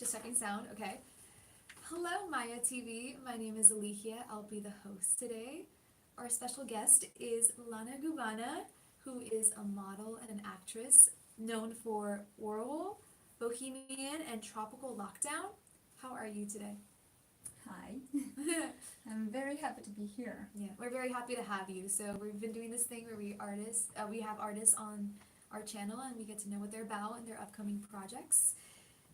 Just checking sound, okay. Hello, Maeya TV. My name is Alihia. I'll be the host today. Our special guest is Lana Gubana, who is a model and an actress known for Orwell, Bohemian, and Tropical Lockdown. How are you today? Hi, I'm very happy to be here. Yeah, we're very happy to have you. So we've been doing this thing where we have artists on our channel and we get to know what they're about and their upcoming projects.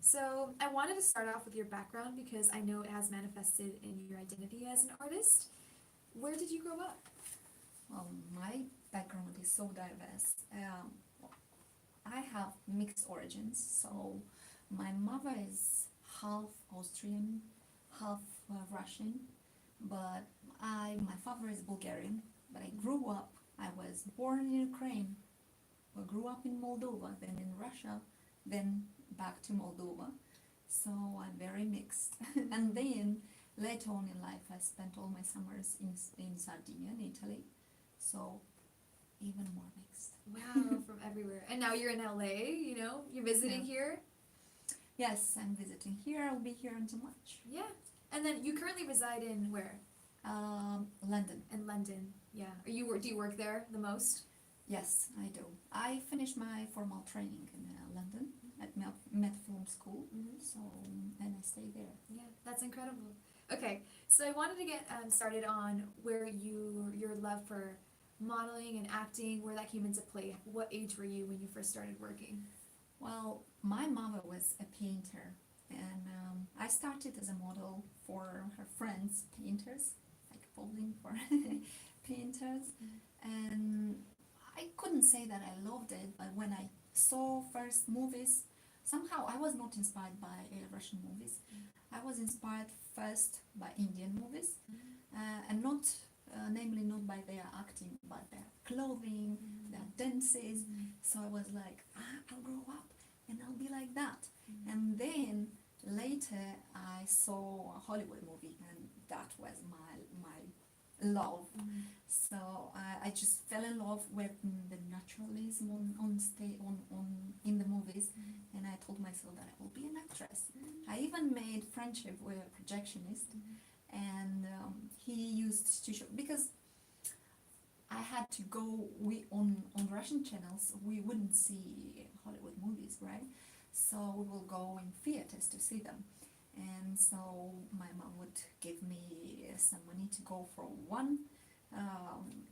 So I wanted to start off with your background because I know it has manifested in your identity as an artist. Where did you grow up? Well, my background is so diverse. I have mixed origins, so my mother is half Austrian, half Russian, but my father is Bulgarian, but I was born in Ukraine, I grew up in Moldova, then in Russia, then back to Moldova, so I'm very mixed. And then later on in life I spent all my summers in Sardinia, in Italy, so even more mixed. Wow, from everywhere. And now you're in LA, you're visiting here? Yes, I'm visiting here. I'll be here until March. Yeah. And then you currently reside in where? London. In London, yeah. Do you work there the most? Yes, I do. I finished my formal training in London at Met Film School, so and I stay there. Yeah, that's incredible. Okay, so I wanted to get started on where your love for modeling and acting, where that came into play. What age were you when you first started working? Well, my mother was a painter, and I started as a model for her friends, painters, like posing for painters, and I couldn't say that I loved it, but when I saw first movies, somehow I was not inspired by Russian movies. I was inspired first by Indian movies, and namely not by their acting, but their clothing, their dances. So I was like, I'll grow up and I'll be like that. And then later I saw a Hollywood movie, and that was my love. So I just fell in love with the naturalism in the movies, and I told myself that I will be an actress. I even made friendship with a projectionist, and he used to show, because I had to go on Russian channels, we wouldn't see Hollywood movies, right? So we will go in theaters to see them. And so my mom would give me some money to go for one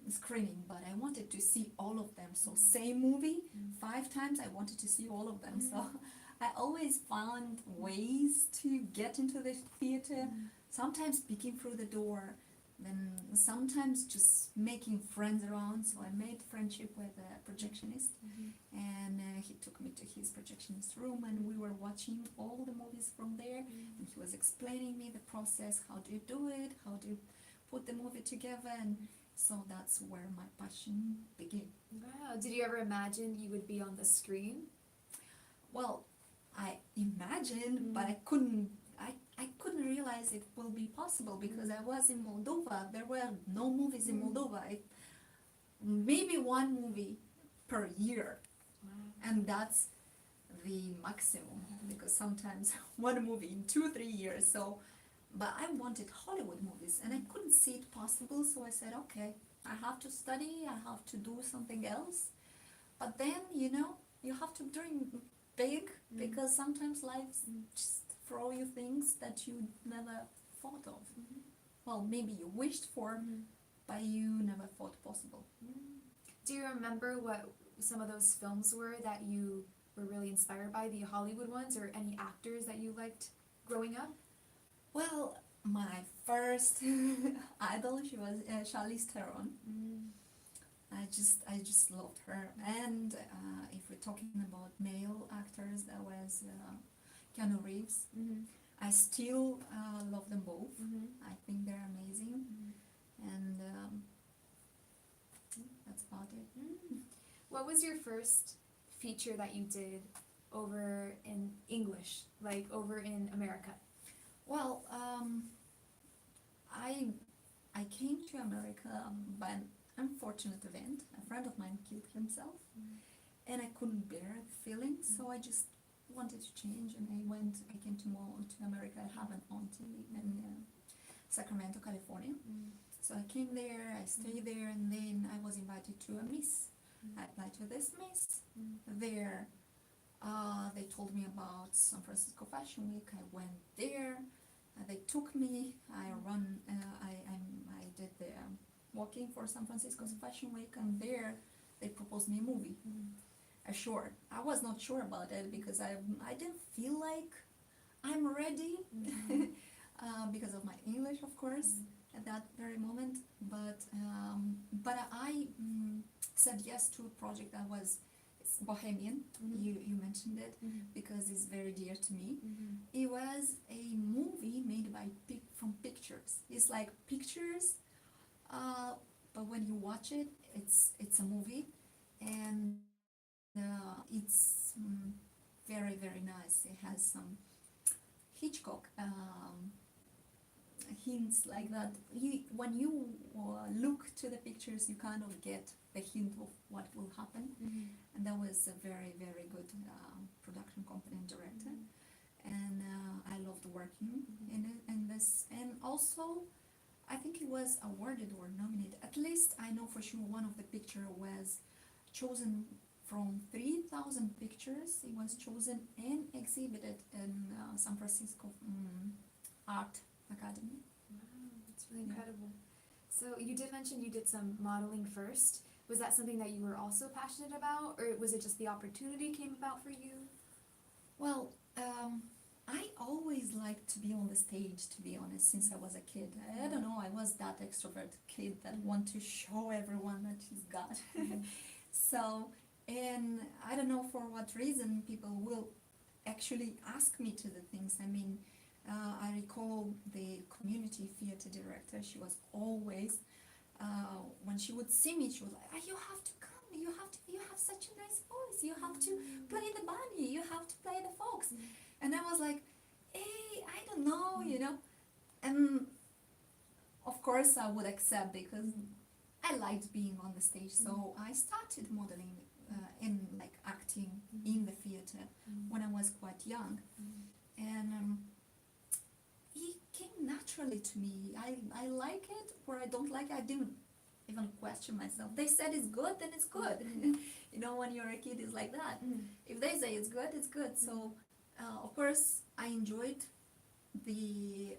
screening, but I wanted to see all of them. So same movie, 5 times, I wanted to see all of them. So I always found ways to get into the theater, sometimes peeking through the door, then sometimes just making friends around. So I made friendship with a projectionist, and he took me to his projectionist room, and we were watching all the movies from there, and he was explaining me the process, how do you do it, how do you put the movie together, and so that's where my passion began. Wow. Did you ever imagine you would be on the screen? Well, I imagined, but I couldn't realize it will be possible, because I was in Moldova. There were no movies in Moldova. Maybe one movie per year. Wow. And that's the maximum, because sometimes one movie in 2-3 years. So, but I wanted Hollywood movies, and I couldn't see it possible. So I said, okay, I have to study, I have to do something else. But then, you have to dream big, because sometimes life just throw you things that you never thought of. Well, maybe you wished for, but you never thought possible. Do you remember what some of those films were that you were really inspired by, the Hollywood ones, or any actors that you liked growing up? Well, my first idol, she was Charlize Theron. I just loved her. And if we're talking about male actors, that was Keanu Reeves. I still love them both. I think they're amazing. And that's about it. What was your first feature that you did over in English, like over in America? Well, I came to America by an unfortunate event. A friend of mine killed himself, and I couldn't bear the feeling, so I just wanted to change, and I came to America. I have an auntie in Sacramento, California. So I came there, I stayed there, and then I was invited to a miss. I applied to this miss. There, they told me about San Francisco Fashion Week. I went there. They took me. I did the walking for San Francisco Fashion Week, and there they proposed me a movie, a short. I was not sure about it because I didn't feel like I'm ready because of my English, of course, at that very moment. But I said yes to a project that was Bohemian. You mentioned it because it's very dear to me. It was a movie made from pictures. It's like pictures, but when you watch it, it's a movie, and it's very very nice. It has some Hitchcock hints like that. When you look to the pictures, you kind of get the hint of what will happen, and that was a very very good production company and director, and I loved working in it. And also I think it was awarded or nominated. At least I know for sure one of the picture was chosen from 3,000 pictures. It was chosen and exhibited in San Francisco Art Academy. Wow, that's really incredible. So you did mention you did some modeling first. Was that something that you were also passionate about, or was it just the opportunity came about for you? Well, I always liked to be on the stage, to be honest, since I was a kid. I don't know, I was that extrovert kid that want to show everyone that she's got. So, and I don't know for what reason people will actually ask me to the things. I mean, I recall the community theater director. She was always, when she would see me, she was like, "You have to come. You have such a nice voice. You have to play the bunny. You have to play the fox." And I was like, "Hey, I don't know, you know." And of course, I would accept because I liked being on the stage. So I started modeling in like acting in the theater when I was quite young, and it came naturally to me. I like it or I don't like it. I didn't even question myself. They said it's good, then it's good. You know, when you're a kid, it's like that. If they say it's good, it's good. So of course, I enjoyed the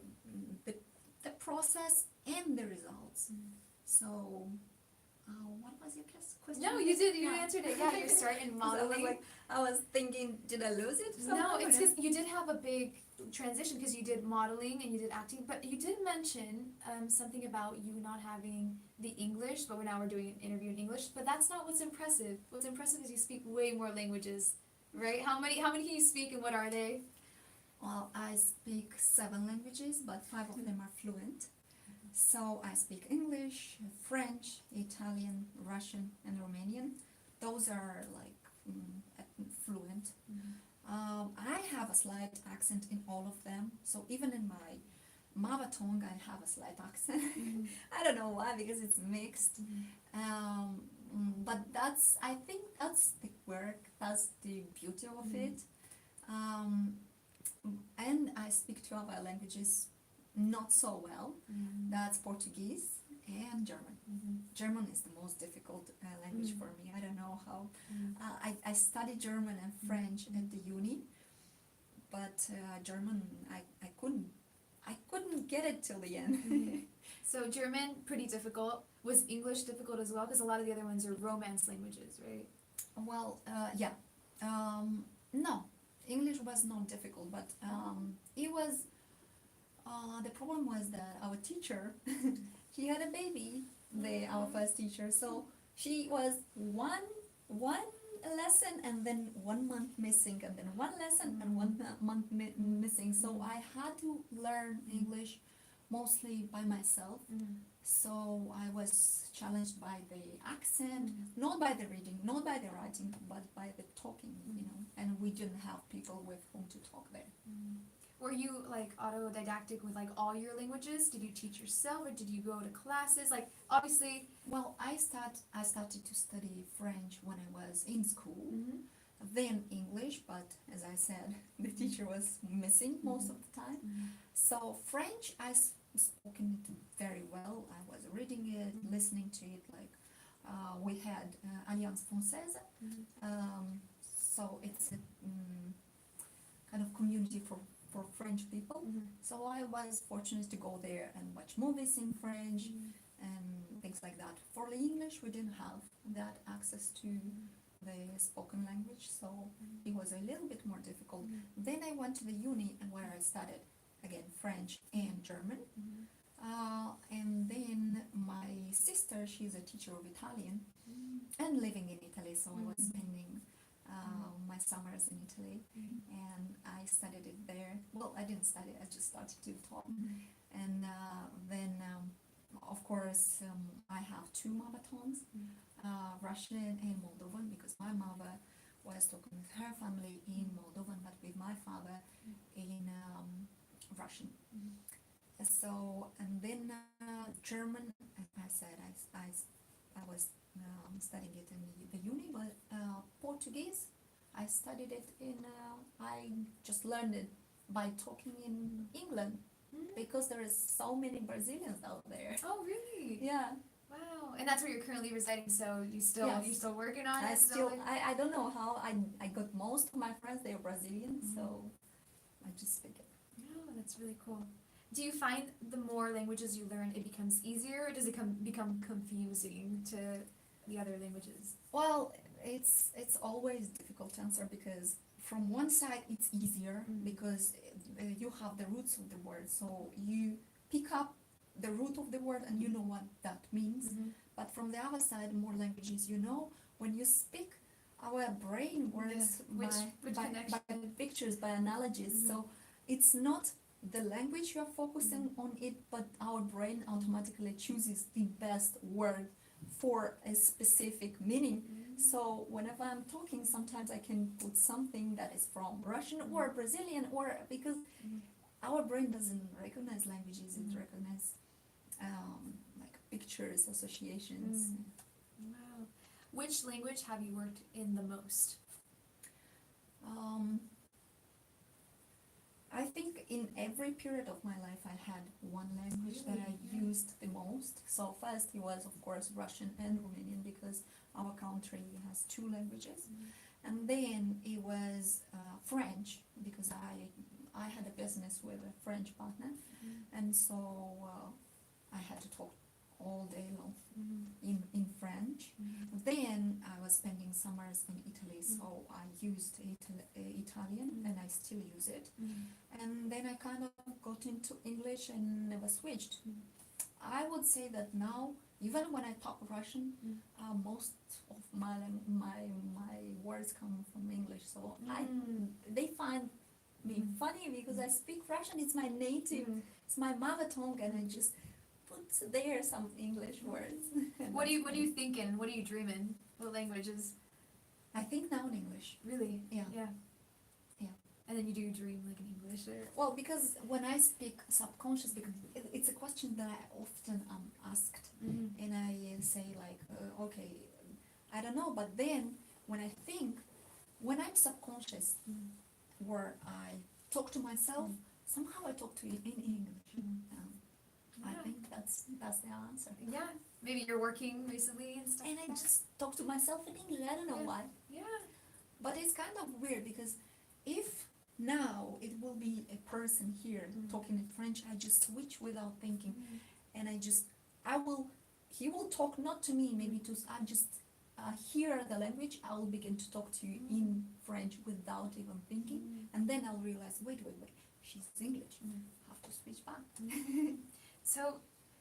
process and the results. So what was your question? No, you did. You answered it. Yeah, you started modeling. I was thinking, did I lose it? No, it's because you did have a big transition because you did modeling and you did acting, but you did mention something about you not having the English, but now we're doing an interview in English, but that's not what's impressive. What's impressive is you speak way more languages, right? How many can you speak and what are they? Well, I speak 7 languages, but 5 of them are fluent. So I speak English, French, Italian, Russian, and Romanian. Those are like fluent. I have a slight accent in all of them. So even in my mother tongue, I have a slight accent. I don't know why, because it's mixed. But I think that's the work, that's the beauty of it. And I speak 2 other languages not so well. That's Portuguese and German. German is the most difficult language for me. I don't know how. I studied German and French at the uni, but German I couldn't get it till the end. So German, pretty difficult. Was English difficult as well? Because a lot of the other ones are Romance languages, right? Well, yeah. No, English was not difficult, but it was. The problem was that our teacher, she had a baby, our first teacher, so she was one lesson and then 1 month missing, and then 1 lesson and 1 month missing. So I had to learn English mostly by myself. So I was challenged by the accent, not by the reading, not by the writing, but by the talking, you know. And we didn't have people with whom to talk there. Were you like autodidactic with like all your languages? Did you teach yourself or did you go to classes? Like obviously, well, I started to study French when I was in school. then English, but as I said, the teacher was missing most of the time. So French, spoken it very well. I was reading it, listening to it. Like we had Alliance Française, so it's a kind of community for French people. So I was fortunate to go there and watch movies in French and things like that. For the English, we didn't have that access to the spoken language, so it was a little bit more difficult. Then I went to the uni and where I studied again French and German. And then my sister, she's a teacher of Italian and living in Italy, so I was spending my summers in Italy, and I studied it there. Well, I didn't study, I just started to talk. And then of course I have two mother tongues, Russian and Moldovan, because my mother was talking with her family in Moldovan, but with my father in Russian. So, and then German, as I said, I was studying it in the uni, but Portuguese, I studied it I just learned it by talking in England, because there is so many Brazilians out there. Oh, really? Yeah. Wow. And that's where you're currently residing, so you're still working on it? I don't know how I got most of my friends, they are Brazilian, so I just speak it. Oh, that's really cool. Do you find the more languages you learn, it becomes easier, or does it become confusing to the other languages? Well, it's always difficult to answer, because from one side it's easier because you have the roots of the word, so you pick up the root of the word and you know what that means. But from the other side, more languages, when you speak, our brain works by pictures, by analogies. So it's not the language you are focusing on it, but our brain automatically chooses the best word for a specific meaning. So whenever I'm talking, sometimes I can put something that is from Russian or Brazilian, or because our brain doesn't recognize languages, it recognizes like pictures, associations. Wow. Which language have you worked in the most? I think in every period of my life I had one language that I used the most. So first it was of course Russian and Romanian, because our country has two languages. And then it was French, because I had a business with a French partner, and so I had to talk all day long in French. Then I was spending summers in Italy, so I used Italian, and I still use it. And then I kind of got into English and never switched. I would say that now, even when I talk Russian, most of my words come from English, so they find me funny because I speak Russian. It's my native, it's my mother tongue, and I just put there some English words. What are you thinking? What are you dreaming? What languages? I think now in English. Really? Yeah. Yeah. And then you do dream like in English, or? Well, because when I speak subconscious, because it's a question that I often am asked, and I say like, okay, I don't know, but then when I think, when I'm subconscious, where I talk to myself, somehow I talk to you in English. I think that's the answer. Yeah, maybe you're working recently and stuff. And I just talk to myself in English. I don't know why. Yeah. But it's kind of weird, because if now it will be a person here talking in French, I just switch without thinking, and he will talk not to me, maybe I just hear the language, I will begin to talk to you in French without even thinking, and then I'll realize, wait, she's English, I have to switch back. So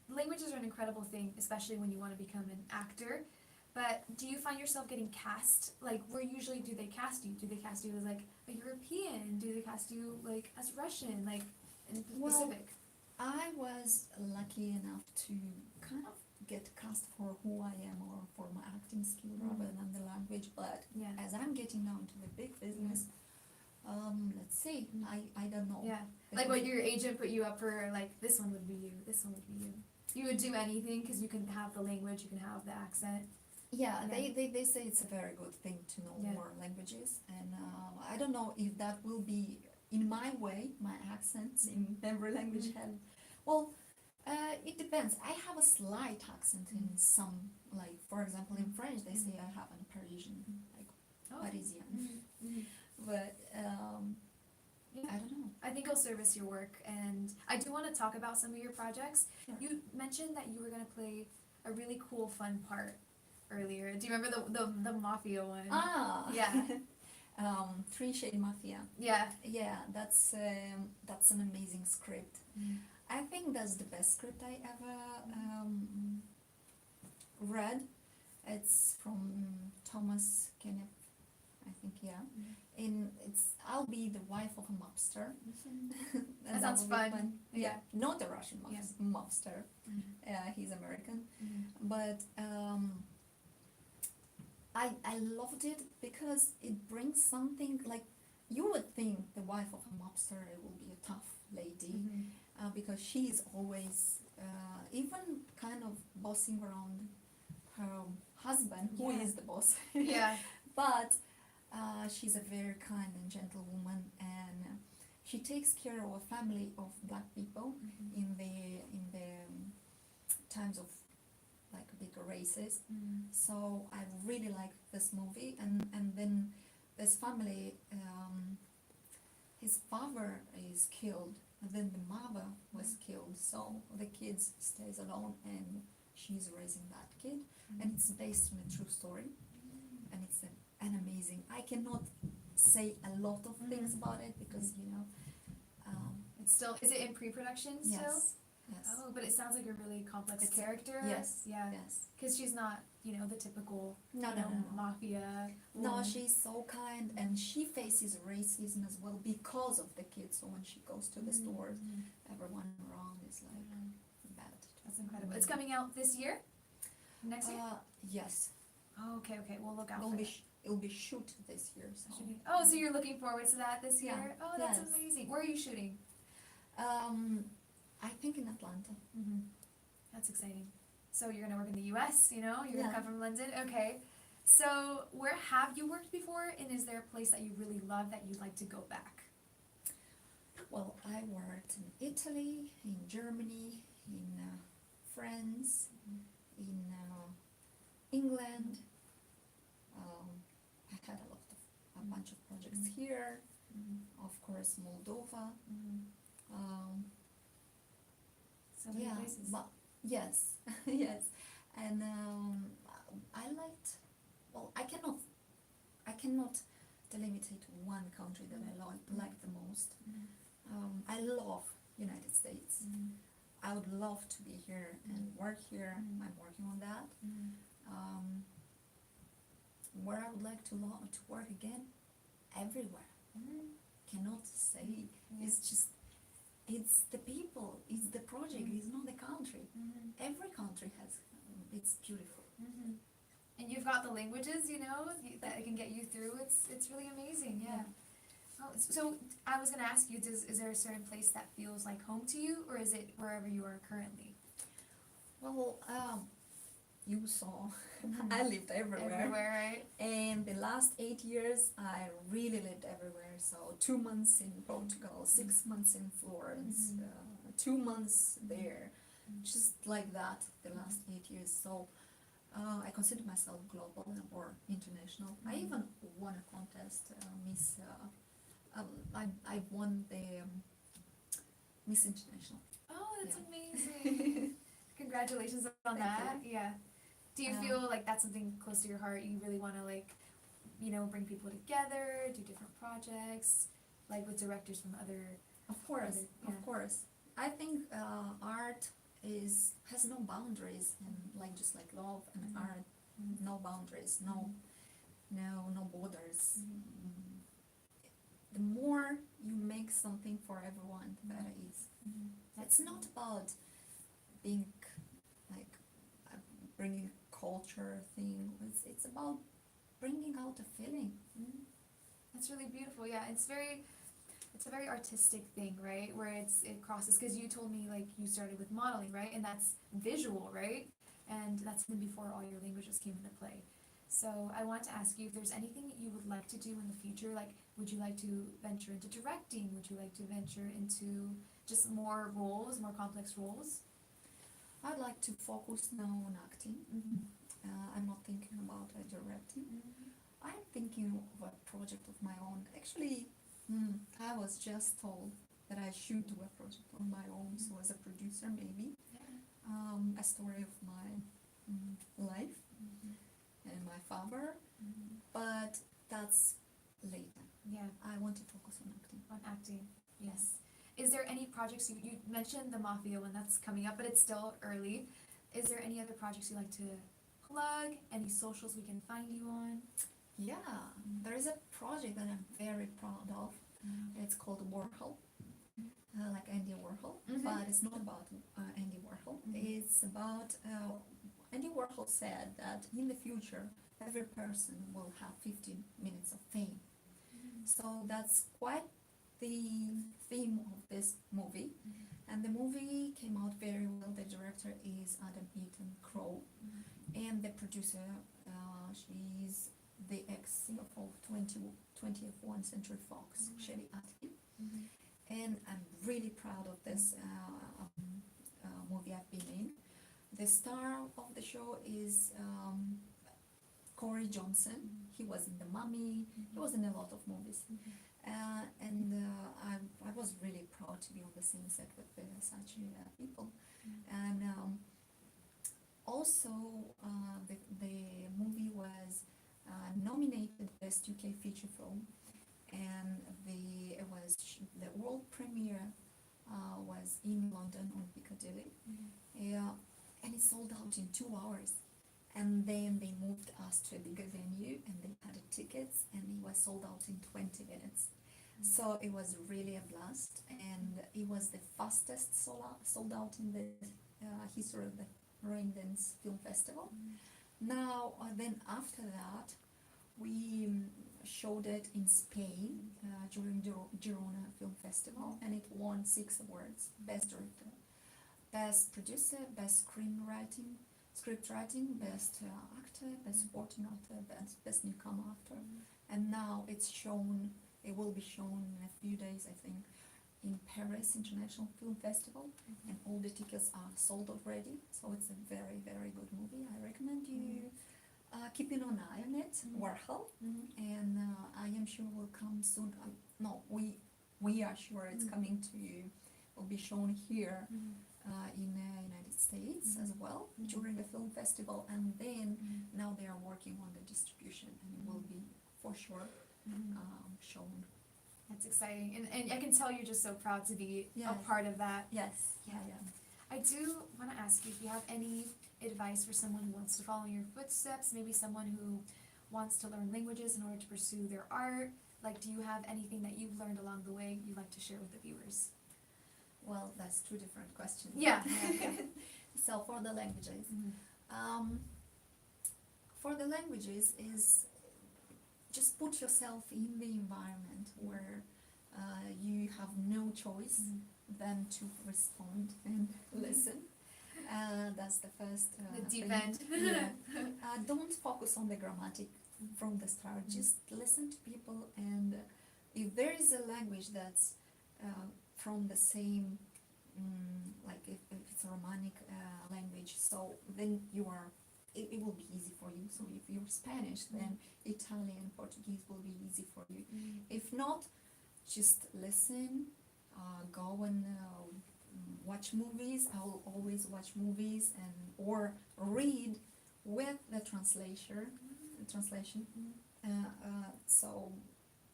languages are an incredible thing, especially when you want to become an actor. But do you find yourself getting cast? Like, where usually do they cast you? Do they cast you as like a European? Do they cast you like as Russian? Like in Pacific? I was lucky enough to kind of get cast for who I am, or for my acting skill rather than the language. But as I'm getting now into the big business, let's see. I don't know. Yeah. Like what your agent put you up for, like this one would be you, this one would be you. You would do anything because you can have the language, you can have the accent. Yeah, Yeah. they say it's a very good thing to know Yeah. more languages, and I don't know if that will be in my way, my accents in every language have. Well, it depends. I have a slight accent in some, like for example, in French they say I have a Parisian, like Oh. Parisian, Mhm. but Yeah. I don't know. I think it'll service your work, and I do want to talk about some of your projects. Sure. You mentioned that you were going to play a really cool, fun part earlier. Do you remember the mafia one? Ah, Yeah. Three Shade Mafia. Yeah. Yeah, that's an amazing script. I think that's the best script I ever read. It's from Thomas Kenneth, I think, yeah. And I'll be the wife of a mobster. That sounds will be fun. Yeah, not a Russian Yeah. mobster. Mhm. He's American. Mhm. But I loved it because it brings something like, you would think the wife of a mobster will be a tough lady, because she is always even kind of bossing around her husband, who Yeah. is the boss. Yeah. But she's a very kind and gentle woman, and she takes care of a family of black people in the times of like bigger races. So I really like this movie, and then this family, his father is killed, and then the mother was killed, so the kids stays alone, and she's raising that kid, and it's based on a true story, and it's an amazing. I cannot say a lot of things about it because It's still, is it in pre-production still? yes, yes, Oh, but it sounds like a really complex It's- character. yes, Yeah. yes. Because she's not, the typical, No, no, no, no. mafia. No, woman. she's so kind, and she faces racism as well because of the kids. So when she goes to the stores, everyone around is like bad. That's incredible. It's coming out this year? Next year? Yes, Oh, okay, we'll look out it'll for be that. it'll be shoot this year. So Oh, so you're looking forward to that this Yeah. year? Oh, that's Yes. amazing. Where are you shooting? I think in Atlanta. That's exciting. So you're gonna work in the U.S., You're gonna Yeah. come from London? Okay. So where have you worked before, and is there a place that you really love that you'd like to go back? Well, I worked in Italy, in Germany, in France, in England. I had a bunch of projects here. Of course, Moldova. So many Yeah, places. but yes, yes, and I liked. Well, I cannot delimitate one country that I like the most. I love United States. I would love to be here and work here. I'm working on that. Where I would like to work again, everywhere. Cannot say. It's just. It's the people, it's the project, it's not the country. Every country has, it's beautiful. And you've got the languages, that can get you through. It's really amazing, yeah. Oh, so I was gonna ask you, is there a certain place that feels like home to you, or is it wherever you are currently? Well, you saw, I lived everywhere. Everywhere, right? And the last 8 years, I really lived everywhere. So 2 months in Portugal, 6 months in Florence, 2 months there, just like that the last 8 years. So I consider myself global or international. I even won a contest, Miss. I won the Miss International. Oh, that's Yeah. amazing. Congratulations on Thank that. Yeah. Do you Um, feel like that's something close to your heart? You really want to bring people together, do different projects, like with directors from other. Of course, Yeah. of course. I think art has no boundaries, and just like love and art, no boundaries, no borders. The more you make something for everyone, the better it is. It's not about being like bringing culture thing. It's about bringing out a feeling. That's really beautiful. Yeah, it's a very artistic thing, right? Where it crosses, because you told me like you started with modeling, right? And that's visual, right? and that's even before all your languages came into play. So I want to ask you if there's anything that you would like to do in the future, like would you like to venture into directing? Would you like to venture into just more roles, more complex roles? I'd like to focus now on acting. I'm not thinking about directing. I'm thinking of a project of my own. Actually, I was just told that I should do a project on my own, so as a producer maybe. A story of my life and my father, but that's later. Yeah, I want to focus on acting. on acting. Yes. Is there any projects you mentioned the Mafia one that's coming up, but it's still early. Is there any other projects you'd like to plug? Any socials we can find you on? Yeah, there is a project that I'm very proud of. It's called Warhol, like Andy Warhol, but it's not about Andy Warhol. It's about Andy Warhol said that in the future every person will have 15 minutes of fame. So that's quite the theme of this movie, and the movie came out very well. The director is Adam Eaton Crow, and the producer, she's the ex-CFO of 20th Century Fox, Shelly Atkin. And I'm really proud of this movie I've been in. The star of the show is Corey Johnson. He was in The Mummy. He was in a lot of movies. And I was really proud to be on the same set with such people. And also the movie was nominated Best UK Feature Film, and the world premiere was in London on Piccadilly, and it sold out in 2 hours. And then they moved us to a bigger venue, and they added tickets, and it was sold out in 20 minutes. So it was really a blast, and it was the fastest sold out in the history of the Raindance Film Festival. Now, then after that, we showed it in Spain during Girona Film Festival, and it won 6 awards: Best Director, Best Producer, Best Screenwriting, Script Writing, Best Actor, Best Supporting Actor, Best Newcomer Actor. And now it will be shown in a few days, I think, in Paris International Film Festival, and all the tickets are sold already. So it's a very, very good movie. I recommend you keeping an eye on it, Warhol, and I am sure will come soon. No, we are sure it's coming to you. Will be shown here in the United States as well during the film festival, and then now they are working on the distribution, and it will be for sure shown. That's exciting, and I can tell you're just so proud to be a Yes. part of that. Yes. Yeah. I do want to ask you if you have any advice for someone who wants to follow in your footsteps, maybe someone who wants to learn languages in order to pursue their art. Like, do you have anything that you've learned along the way you'd like to share with the viewers? Well, that's 2 different questions. Yeah. So for the languages, is just put yourself in the environment where you have no choice than to respond and listen. That's the first The deep thing. end. Yeah. Don't focus on the grammatic from the start. Just listen to people, and if there is a language that's from the same, like if it's a Romanic language, so then it will be easy for you. So if you're Spanish, then Italian, Portuguese will be easy for you. If not, just listen, go and watch movies. I will always watch movies or read with the translation. So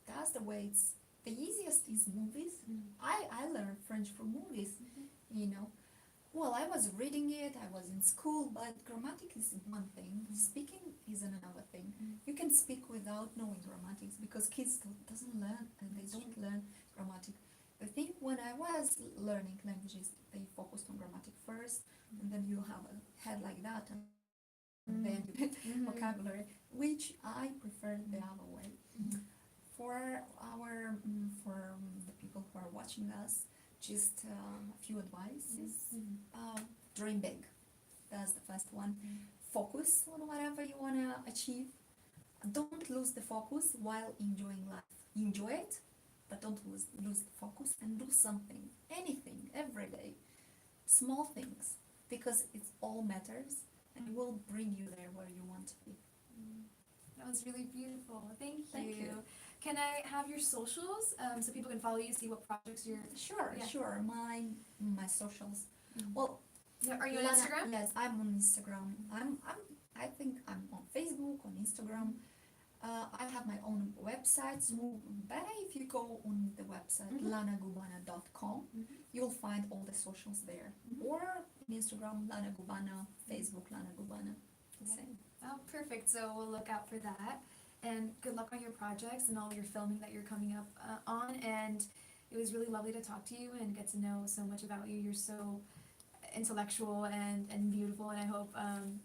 that's the way it's. The easiest is movies. I learned French from movies, Well, I was reading it, I was in school, but grammatic is one thing, speaking is another thing. You can speak without knowing grammatics, because kids doesn't learn, and they don't learn grammatic. The thing, when I was learning languages, they focused on grammatic first, and then you have a head like that, and then you get vocabulary, which I prefer the other way. For the people who are watching us, just a few advices. Dream big. That's the first one. Focus on whatever you want to achieve. Don't lose the focus while enjoying life. Enjoy it, but don't lose the focus, and do something, anything, every day. Small things, because it all matters and it will bring you there where you want to be. That was really beautiful. Thank you. Thank you. Can I have your socials so people can follow you, see what projects you're... Sure, Yeah. sure. My socials. Mm. Well, Yeah, are you on Lana- Instagram? Yes, I'm on Instagram. I think I'm on Facebook, on Instagram. I have my own website, so better if you go on the website lanagubana.com. You'll find all the socials there. Or in Instagram, Lana Gubana, Facebook, Lana Gubana. The same. Oh, perfect. So we'll look out for that. And good luck on your projects and all your filming that you're coming up on. And it was really lovely to talk to you and get to know so much about you. You're so intellectual and beautiful, and I hope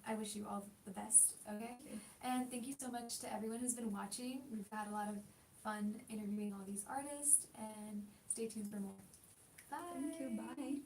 I wish you all the best. Okay. Thank you. And thank you so much to everyone who's been watching. We've had a lot of fun interviewing all these artists, and stay tuned for more. Bye. Thank you. Bye.